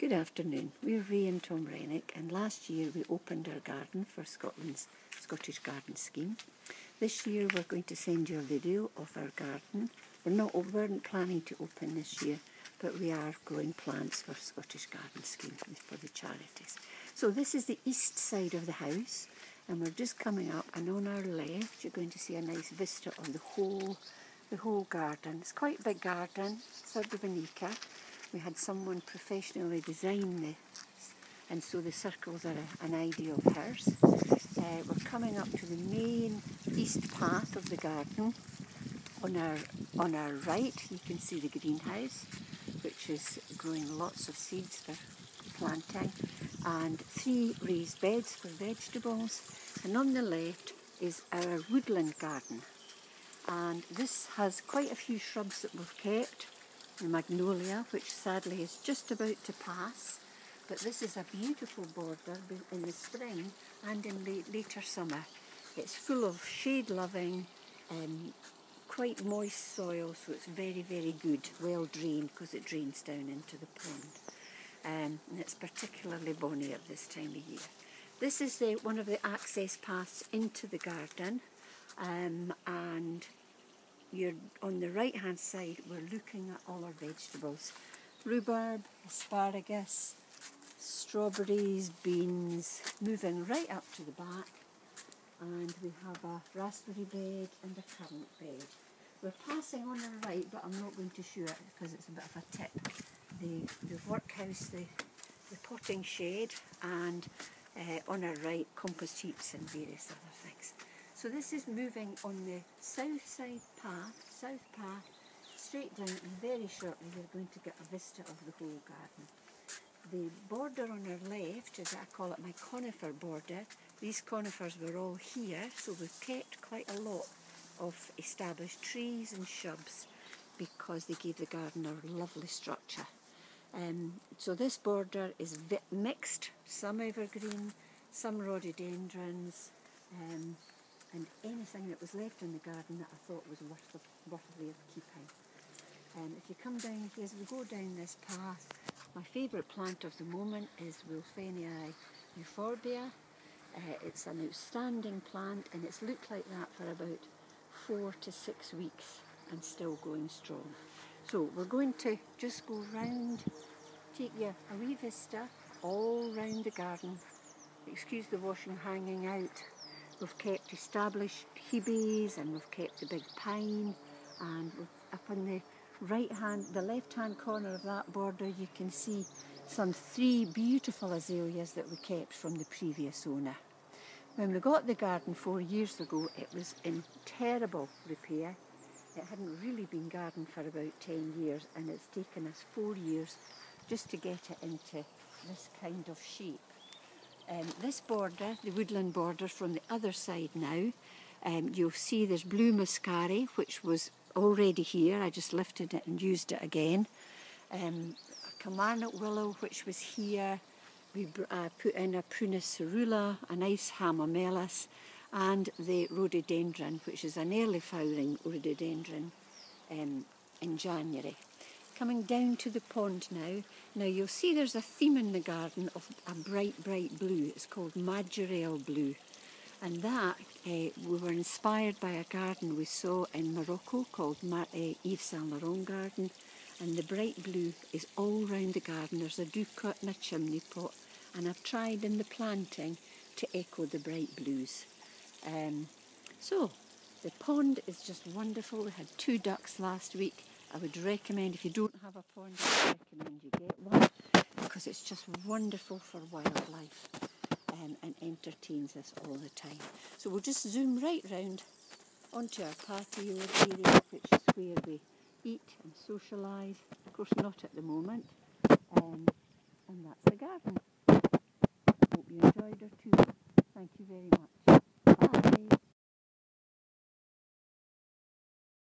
Good afternoon. We're Rae and Tom Renwick, and last year we opened our garden for Scotland's Scottish Garden Scheme. This year we're going to send you a video of our garden. We weren't planning to open this year, but we are growing plants for Scottish Garden Scheme for the charities. So this is the east side of the house, and we're just coming up, and on our left you're going to see a nice vista of the whole garden. It's quite a big garden, sort of unique. We had someone professionally design this, and so the circles are an idea of hers. We're coming up to the main east path of the garden. On our right you can see the greenhouse, which is growing lots of seeds for planting, and 3 raised beds for vegetables. And on the left is our woodland garden, and this has quite a few shrubs that we've kept. The magnolia, which sadly is just about to pass, but this is a beautiful border in the spring and in later summer. It's full of shade-loving, quite moist soil, so it's very, very good, well drained because it drains down into the pond. And it's particularly bonny at this time of year. This is one of the access paths into the garden, and you're on the right hand side. We're looking at all our vegetables: rhubarb, asparagus, strawberries, beans, moving right up to the back, and we have a raspberry bed and a currant bed. We're passing on our right, but I'm not going to show it because it's a bit of a tip. The workhouse, the potting shed, and on our right compost heaps and various other things. So this is moving on the south path, straight down, and very shortly you're going to get a vista of the whole garden. The border on our left is, I call it my conifer border. These conifers were all here, so we've kept quite a lot of established trees and shrubs because they gave the garden a lovely structure. So this border is mixed, some evergreen, some rhododendrons, and anything that was left in the garden that I thought was worthy of keeping. If you come down, as we go down this path, my favourite plant of the moment is Wilfenii euphorbia. It's an outstanding plant, and it's looked like that for about 4 to 6 weeks and still going strong. So we're going to just go round, take you a wee vista all round the garden. Excuse the washing hanging out. We've kept established hebes, and we've kept the big pine, and up on the left-hand corner of that border you can see some 3 beautiful azaleas that we kept from the previous owner. When we got the garden 4 years ago, it was in terrible repair. It hadn't really been gardened for about 10 years, and it's taken us 4 years just to get it into this kind of shape. This border, the woodland border from the other side now, you'll see there's blue muscari, which was already here. I just lifted it and used it again. A Kilmarnock willow, which was here. We put in a Prunus cerula, a nice hamamelis, and the rhododendron, which is an early flowering rhododendron in January. Coming down to the pond now you'll see there's a theme in the garden of a bright, bright blue. It's called Majorelle blue, and that we were inspired by a garden we saw in Morocco called Yves Saint Laurent garden, and the bright blue is all round the garden. There's a ducat and a chimney pot, and I've tried in the planting to echo the bright blues. So the pond is just wonderful. We had 2 ducks last week. I would recommend, if you don't have a pond, I would recommend you get one, because it's just wonderful for wildlife and entertains us all the time. So we'll just zoom right round onto our patio area, which is where we eat and socialise. Of course not at the moment.